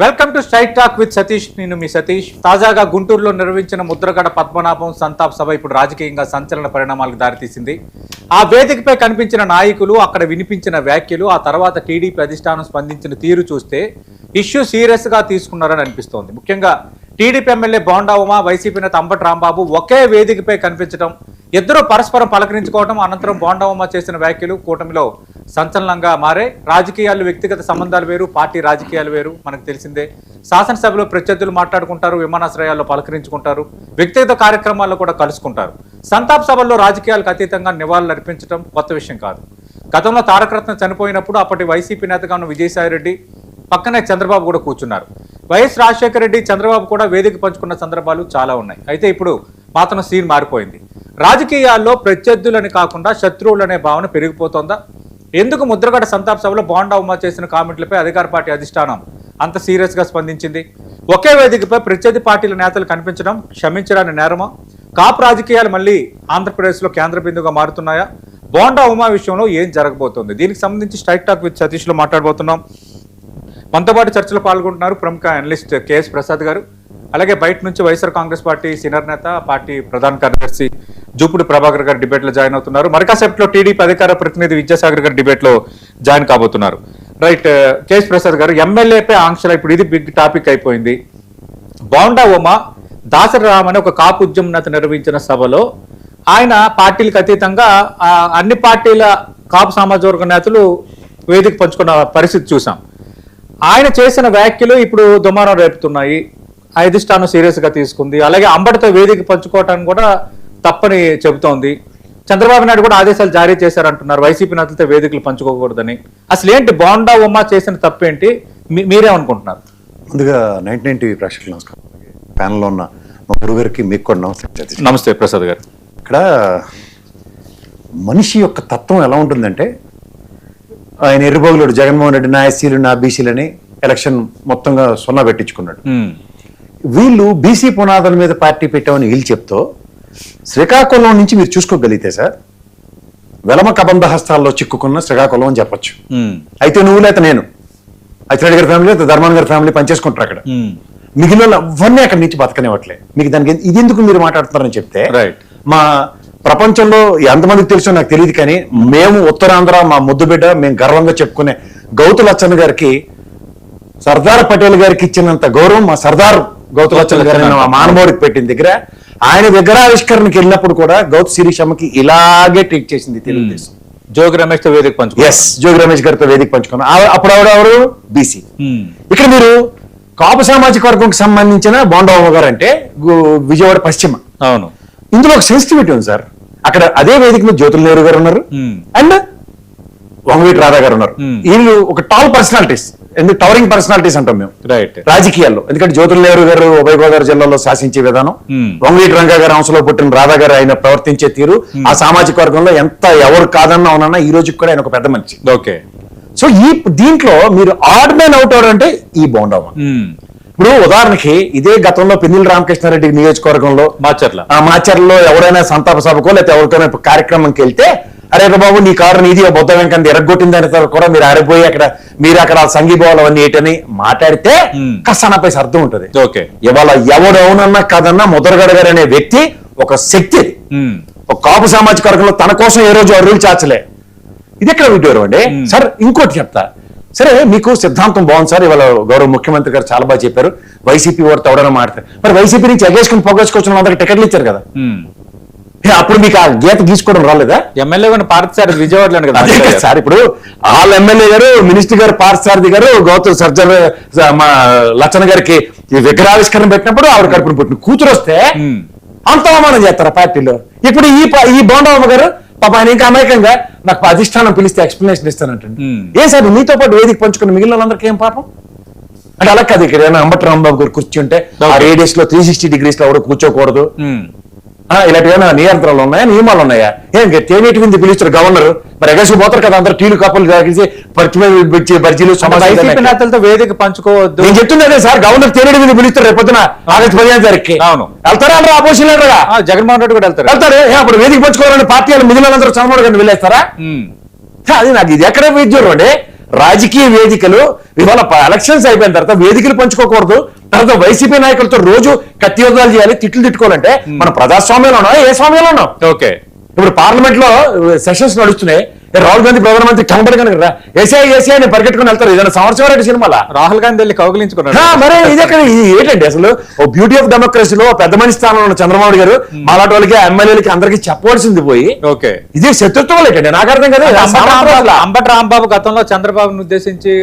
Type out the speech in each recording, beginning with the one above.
Welcome to straight talk with Satish. నేను మీ సతీష్. తాజాగా గుంటూరులో నిర్వహించిన ముద్రగడ పద్మనాభం సంతాప్ సభ ఇప్పుడు రాజకీయంగా సంచలన పరిణామాలకు దారితీసింది. ఆ వేదికపై కనిపించిన నాయకులు, అక్కడ వినిపించిన వ్యాఖ్యలు, ఆ తర్వాత టీడీపీ అధిష్టానం స్పందించిన తీరు చూస్తే ఇష్యూ సీరియస్ గా తీసుకున్నారని అనిపిస్తోంది. ముఖ్యంగా TDP MLA bonda Uma, YCP నేత అంబటి రాంబాబు ఒకే వేదికపై కనిపించడం, ఇద్దరు పరస్పరం పలకరించుకోవడం, అనంతరం బోండా ఉమా చేసిన వ్యాఖ్యలు కూటమిలో సంచలనంగా మారే. రాజకీయాలు, వ్యక్తిగత సంబంధాలు వేరు, పార్టీ రాజకీయాలు వేరు. మనకు తెలిసిందే. శాసనసభలో ప్రత్యర్థులు మాట్లాడుకుంటారు, విమానాశ్రయాల్లో పలకరించుకుంటారు, వ్యక్తిగత కార్యక్రమాల్లో కూడా కలుసుకుంటారు. సంతాప్ సభల్లో రాజకీయాలకు అతీతంగా నివాళులు అర్పించడం కొత్త విషయం కాదు. గతంలో తారకరత్న చనిపోయినప్పుడు అప్పటి వైసీపీ నేతగా ఉన్న విజయసాయిరెడ్డి పక్కనే చంద్రబాబు కూడా కూర్చున్నారు. వైఎస్ రాజశేఖర రెడ్డి, చంద్రబాబు కూడా వేదిక పంచుకున్న సందర్భాలు చాలా ఉన్నాయి. అయితే ఇప్పుడు మాత్రం సీన్ మారిపోయింది. రాజకీయాల్లో ప్రత్యర్థులని కాకుండా శత్రువులనే భావన పెరిగిపోతోందా? ఎందుకు ముద్రగడ సంతాప్ సభలో బోండా ఉమా చేసిన కామెంట్లపై అధికార పార్టీ అధిష్టానం అంత సీరియస్ గా స్పందించింది? ఒకే వేదికపై ప్రత్యర్థి పార్టీల నేతలు కనిపించడం క్షమించడాన్ని నేరమా? కాపు రాజకీయాలు మళ్ళీ ఆంధ్రప్రదేశ్లో కేంద్ర బిందువుగా మారుతున్నాయా? బోండా ఉమా విషయంలో ఏం జరగబోతోంది? దీనికి సంబంధించి స్ట్రైట్ టాక్ విత్ సతీష్ లో మాట్లాడబోతున్నాం. మనతో పాటు చర్చలో పాల్గొంటున్నారు ప్రముఖ అనలిస్ట్ కేఎస్ ప్రసాద్ గారు. అలాగే బయట నుంచి వైఎస్ఆర్ కాంగ్రెస్ పార్టీ సీనియర్ నేత, పార్టీ ప్రధాన కార్యదర్శి జూపుడి ప్రభాకర్ గారు డిబేట్ లో జాయిన్ అవుతున్నారు. మరికాసేపట్లో టీడీపీ అధికార ప్రతినిధి విద్యాసాగర్ గారు డిబేట్ లో జాయిన్ కాబోతున్నారు. రైట్, కేఎస్ ప్రసాద్ గారు, ఎమ్మెల్యేపై ఆంక్షలు ఇప్పుడు ఇది బిగ్ టాపిక్ అయిపోయింది. బోండా ఉమా దాసరి రామని ఒక కాపు ఉద్యమం నేత నిర్వహించిన సభలో ఆయన పార్టీలకు అతీతంగా అన్ని పార్టీల కాపు సామాజిక వర్గ నేతలు వేదిక పంచుకున్న పరిస్థితి చూసాం. ఆయన చేసిన వ్యాఖ్యలు ఇప్పుడు దుమారం రేపుతున్నాయి. అధిష్టానం సీరియస్ గా తీసుకుంది. అలాగే అంబటితో వేదిక పంచుకోవటానికి కూడా తప్పని చెబుతోంది. చంద్రబాబు నాయుడు కూడా ఆదేశాలు జారీ చేశారంటున్నారు వైసీపీ నేతలతో వేదికలు పంచుకోకూడదని. అసలు ఏంటి బోండా ఉమా చేసిన తప్పేంటి? మీరేమనుకుంటున్నారు? ముందుగా 99 టీవీ ప్రేక్షకులు నమస్కారం. ప్యానల్లో ఉన్న మా గురుగారికి మీకు కూడా నమస్తే. నమస్తే ప్రసాద్ గారు. ఇక్కడ మనిషి యొక్క తత్వం ఎలా ఉంటుందంటే, ఆయన ఎర్రబోగులుడు జగన్మోహన్ రెడ్డి నా ఎస్సీలు నా బీసీలని ఎలక్షన్ మొత్తంగా సున్నా పెట్టించుకున్నాడు. వీళ్ళు బీసీ పునాదుల మీద పార్టీ పెట్టామని వీళ్ళు చెప్తూ శ్రీకాకుళం నుంచి మీరు చూసుకోగలిగితే సార్, వెలమ కబంధ హస్తాల్లో చిక్కుకున్న శ్రీకాకుళం అని చెప్పొచ్చు. అయితే నువ్వు లేక నేను, అచ్చిరెడ్డి గారి ఫ్యామిలీ, ధర్మాన్ గారి ఫ్యామిలీ పనిచేసుకుంటారు అక్కడ. మిగిలిన ఎవరిని అక్కడి నుంచి బతకనివ్వట్లే. మీకు దానికి ఇది ఎందుకు మీరు మాట్లాడుతున్నారని చెప్తే, మా ప్రపంచంలో ఎంతమందికి తెలుసో నాకు తెలియదు, కానీ మేము ఉత్తరాంధ్ర, మా ముద్దుబిడ్డ, మేము గర్వంగా చెప్పుకునే గౌతు లచ్చన్న గారికి, సర్దార్ పటేల్ గారికి ఇచ్చినంత గౌరవం మా సర్దార్ గౌతు లచ్చన్న గారిని మా మానవుడికి పెట్టిన దగ్గర, ఆయన విగ్రహావిష్కరణకి వెళ్ళినప్పుడు కూడా గౌతు శిరీషమ్మకి ఇలాగే ట్రీట్ చేసింది తెలుగుదేశం. జోగి రమేష్ తో వేదిక పంచుకున్నారు. ఎస్, జోగి రమేష్ గారితో వేదిక పంచుకున్నారు. అప్పుడు ఎవరు బీసీ. ఇక్కడ మీరు కాపు సామాజిక వర్గంకి సంబంధించిన బోండా ఉమా గారు అంటే విజయవాడ పశ్చిమ. అవును, ఇందులో ఒక సెన్సిటివిటీ ఉంది సార్. అక్కడ అదే వేదిక మీద జ్యోతుల నెహ్రూ గారు ఉన్నారు అండ్ వంగవీటి రాధా గారు ఉన్నారు. వీళ్ళు ఒక టాల్ పర్సనాలిటీస్, ఎందుకు టవరింగ్ పర్సనాలిటీస్ అంటాం మేము రాజకీయాల్లో. ఎందుకంటే జ్యోతుల నెహ్రూ గారు ఉభయ గోదావరి జిల్లాలో శాసించే విధానం, వంగవీటి రంగా గారు అంశంలో పుట్టిన రాధా గారు ఆయన ప్రవర్తించే తీరు, ఆ సామాజిక వర్గంలో ఎంత ఎవరు కాదన్నా ఉన్నా ఈ రోజుకి కూడా ఆయన ఒక పెద్ద మనిషి. ఓకే, సో దీంట్లో మీరు ఆడ్ మ్యాన్ అవుట్ అవర్ అంటే ఈ బోండా ఉమా. ఇప్పుడు ఉదాహరణకి ఇదే గతంలో పిన్నెల రామకృష్ణారెడ్డి నియోజకవర్గంలో మాచర్లలో ఎవరైనా సంతాప సభకో లేకపోతే ఎవరికైనా కార్యక్రమంకి వెళ్తే, అరే బాబు నీ కారు నీది బొద్ద వెంకంది ఎరగొట్టింది అనే కూడా మీరు అరపోయి అక్కడ సంఘీభావాలు అవన్నీ ఏంటని మాట్లాడితే కాస్త నాపై అర్థం ఉంటుంది. ఓకే, ఇవాళ ఎవడు అవునన్నా కాదన్నా ముద్రగడ గారు అనే వ్యక్తి ఒక శక్తి. ఒక కాపు సామాజిక వర్గంలో తన కోసం ఏ రోజు అరువులు చాచలే. ఇది ఎక్కడ విడ్డూరం అండి సార్. ఇంకోటి చెప్తా, సరే మీకు సిద్ధాంతం బాగుంది సార్. ఇవాళ గౌరవ ముఖ్యమంత్రి గారు చాలా బాగా చెప్పారు, వైసీపీ వారితో ఎవరైనా మాట్లాడతారు. మరి వైసీపీ నుంచి ఎగేసుకుని పొగేసుకొచ్చిన అందరికి టికెట్లు ఇచ్చారు కదా, అప్పుడు మీకు ఆ గీత గీసుకోవడం రాలేదా? ఎమ్మెల్యే పార్థసారథి విజయవాడలో కదా సార్. ఇప్పుడు వాళ్ళ ఎమ్మెల్యే గారు, మినిస్టర్ గారు, పార్థసారథి గారు గౌతమ్ సర్జర్ మా లచ్చన్న గారికి విగ్రహావిష్కరణ పెట్టినప్పుడు ఆవిడ కడుపుని పుట్టిన కూతురు వస్తే అంత అవమానం చేస్తారా పార్టీలో? ఇప్పుడు ఈ బోండా ఉమా గారు పాప ఆయన ఇంకా అమాయకంగా నాకు అధిష్టానం పిలిస్తే ఎక్స్ప్లెనేషన్ ఇస్తానంటండి. ఏం సార్ మీతో పాటు వేదిక పంచుకుని మిగిలిన వాళ్ళందరికీ ఏం పాపం? అంటే అలా కాదు. ఇక్కడ అంబటి రాంబాబు గారు కూర్చుంటే ఆ రేడియస్ లో 360 degrees లో ఎవరు కూర్చోకూడదు, ఇలాంటి ఏమైనా నియంత్రణలు ఉన్నాయా, నియమాలు ఉన్నాయా? ఏం తేనేటి మీద పిలుస్తారు గవర్నర్, మరి ఎగసి పోతారు కదా అందరు టీలు కప్పులు తాగిసి బర్జీలు నేతలతో వేదిక పంచుకోవద్దు. నేను చెప్తుంది అదే సార్, గవర్నర్ తేనేటి మీద పిలుస్తారు రేపు పొద్దున ఆగస్టు 15వ తారీఖుకి. అవును, వెళ్తారా? అందరూ అపోజిషన్ లీడర్గా జగన్మోహన్ రెడ్డి కూడా వెళ్తారు. అప్పుడు వేదిక పంచుకోవాలని పార్టీ మిగిలిన అందరూ చంద్రబాబు గారిని వెళ్ళేస్తారా? అది నాకు ఇది ఎక్కడ విద్యూరం అండి. రాజకీయ వేదికలు ఇవాళ ఎలక్షన్స్ అయిపోయిన తర్వాత వేదికలు పంచుకోకూడదు, తర్వాత వైసీపీ నాయకులతో రోజు కత్తి యుద్ధాలు చేయాలి, తిట్లు తిట్టుకోవాలంటే మనం ప్రజాస్వామ్యంలో ఉన్నాం, ఏ స్వామ్యంలో ఉన్నాం? ఓకే, ఇప్పుడు పార్లమెంట్ లో సెషన్స్ నడుస్తున్నాయి, రాహుల్ గాంధీ ప్రధానమంత్రి కనబడి కనుక ఏసీ అని పరిగెట్టుకుని వెళ్తారు ఏదైనా సంవత్సరం సినిమాలా. రాహుల్ గాంధీ వెళ్ళి కౌగిలించుకున్నారు. మరి ఇది ఏంటండి అసలు ఓ బ్యూటీ ఆఫ్ డెమోక్రసీలో పెద్ద మనిషి స్థానంలో ఉన్న చంద్రబాబు గారు మాలాంటి వాళ్ళకి ఎమ్మెల్యేలకి అందరికి చెప్పవలసింది పోయి ఓకే ఇది శత్రుత్వం లేకండి, నాకు అర్థం కదా. అంబటి రాంబాబు గతంలో చంద్రబాబును ఉద్దేశించి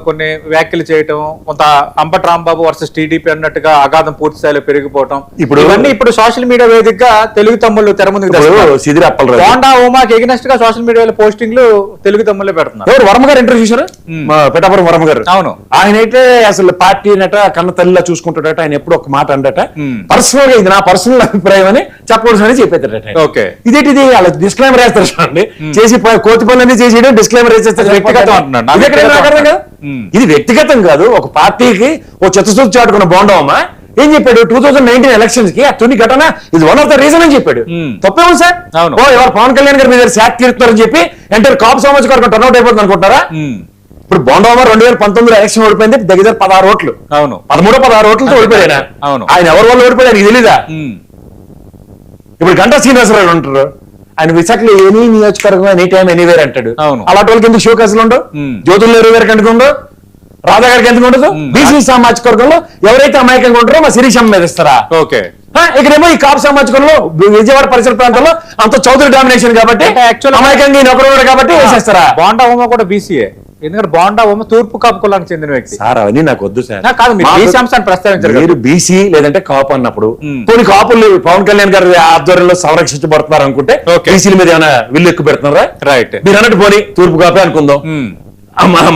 కొన్ని వ్యాఖ్యలు చేయటం, కొంత అంబటి రాంబాబు వర్సెస్ టీడీపీ అన్నట్టుగా అగాధం పూర్తి స్థాయిలో పెరిగిపోవటం, ఇవన్నీ ఇప్పుడు సోషల్ మీడియా వేదికగా తెలుగు తమ్ముళ్ళు తెర ముందుకు సిదిరి అప్పలరాజు బోండా ఉమాకి ఎగ్నెస్ట్ గా సోషల్ మీడియాలో పోస్టింగ్లు తెలుగు తమ్ముళ్ళే పెడుతున్నారు. ఎవరు వర్మ గారు ఇంటర్వ్యూ చూసారు, పిఠాపురం వర్మ గారు. అవును, ఆయన అయితే అసలు పార్టీ నట కన్న తల్లిలా చూసుకుంటాడట, ఆయన ఎప్పుడు ఒక మాట అండట, పర్సనల్ గా ఇది నా పర్సనల్ అభిప్రాయం అని చెప్పకూడదని చెప్పేదట. ఓకే, ఇదేంటిది వాళ్ళ డిస్క్లైమర్ వేస్తారు చూడండి, చేసి కోతి పనులన్నీ చేసి డిస్క్లైమర్ వేసేస్తారు. ఇది వ్యక్తిగతం కాదు, ఒక పార్టీకి ఓ చిత్తశుద్ధి చాటుకున్న బోండవమ్మా ఏం చెప్పాడు 2019 ఎలక్షన్స్ కి ఆ తుని ఘటన ఇది వన్ ఆఫ్ ద రీజన్ అని చెప్పాడు. తప్పేమో సార్, ఓ ఎవరు పవన్ కళ్యాణ్ గారి మీద శాఖ తీరుతున్నారని చెప్పి ఎంటర్ కాపు సామాజిక వర్గం టర్న్అౌట్ అయిపోతుంది అనుకుంటారా? ఇప్పుడు బోండవమ్మ 2019 ఎలక్షన్ ఓడిపోయింది, దగ్గర 16 ఓట్లు, 13-16 ఓట్లతో ఓడిపోయాడు. ఆయన ఎవరి వల్ల ఓడిపోయాడు నీకు తెలీదా? ఇప్పుడు గంటా శ్రీనివాసరావు ఉంటారు, ఆయన విశాఖలో ఎనీ నియోజకవర్గం ఎనీ టైం ఎనీవేర్ అంటాడు. అలాంటి వాళ్ళకి ఎందుకు షోకేసులు ఉండవు? జ్యోతుల నెహ్రూ గారికి ఎందుకు ఉండవు? రాధా గారికి ఎందుకు ఉండదు? బీసీ సామాజిక వర్గంలో ఎవరైతే అమాయకంగా ఉంటారో మా శిరీషమ్మ మీద ఇస్తారా? ఓకే, ఇక్కడేమో ఈ కాపు సామాజికంలో విజయవాడ పరిసర ప్రాంతంలో అంత చౌదరి డామినేషన్ కాబట్టి అమాయకంగా ఈయన ఒకరు కాబట్టి వేసేస్తారా? బోండా ఉమ కూడా బీసీఏ, ఎందుకంటే బోండా ఉమ తూర్పు కాపు కులానికి చెందిన వ్యక్తి. సార్ అవన్నీ నాకు వద్దు సార్. కాదు, మీరు బీసీ అంశాన్ని ప్రస్తావించారు. మీరు బీసీ లేదంటే కాపు అన్నప్పుడు కొన్ని కాపులు పవన్ కళ్యాణ్ గారి ఆధ్వర్యంలో సంరక్షించబడుతున్నారు అనుకుంటే బీసీల మీద ఏమైనా విల్లు ఎక్కువ పెడుతున్నారా? రైట్, మీరు అన్నట్టు పోనీ తూర్పు కాపే అనుకుందాం,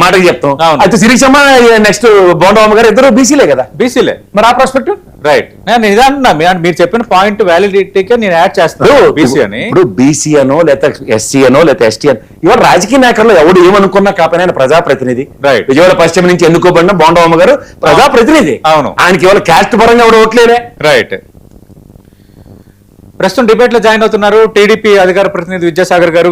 మాటకి చెప్తాం. అయితే శిరీషమ్మ నెక్స్ట్ బోండవమ్మ గారు ఇద్దరు బీసీలే కదా? బీసీలే. మరి ఆ ప్రాస్పెక్ట్ రైట్, నేను ఇదన్నా మీరు చెప్పిన పాయింట్ వ్యాలిడిటీకే నేను యాడ్ చేస్తాను. బీసీ అని ఇప్పుడు బీసీ అనో లేదా ఎస్సీ అనో లేదా ఎస్టీ అని ఇవాళ రాజకీయ నాయకుల్లో ఎవడు ఏమనుకున్నా కాకపోయినా ఆయన ప్రజాప్రతినిధి. విజయవాడ పశ్చిమ నుంచి ఎన్నుకోబడిన బోండవమ్మ గారు ప్రజాప్రతినిధి. అవును, ఆయనకి ఇవాళ క్యాస్ట్ పరంగా ఎవడు ఓట్లేదే. రైట్, ప్రస్తుతం డిబేట్ లో జాయిన్ అవుతున్నారు టీడీపీ అధికార ప్రతినిధి విద్యాసాగర్ గారు.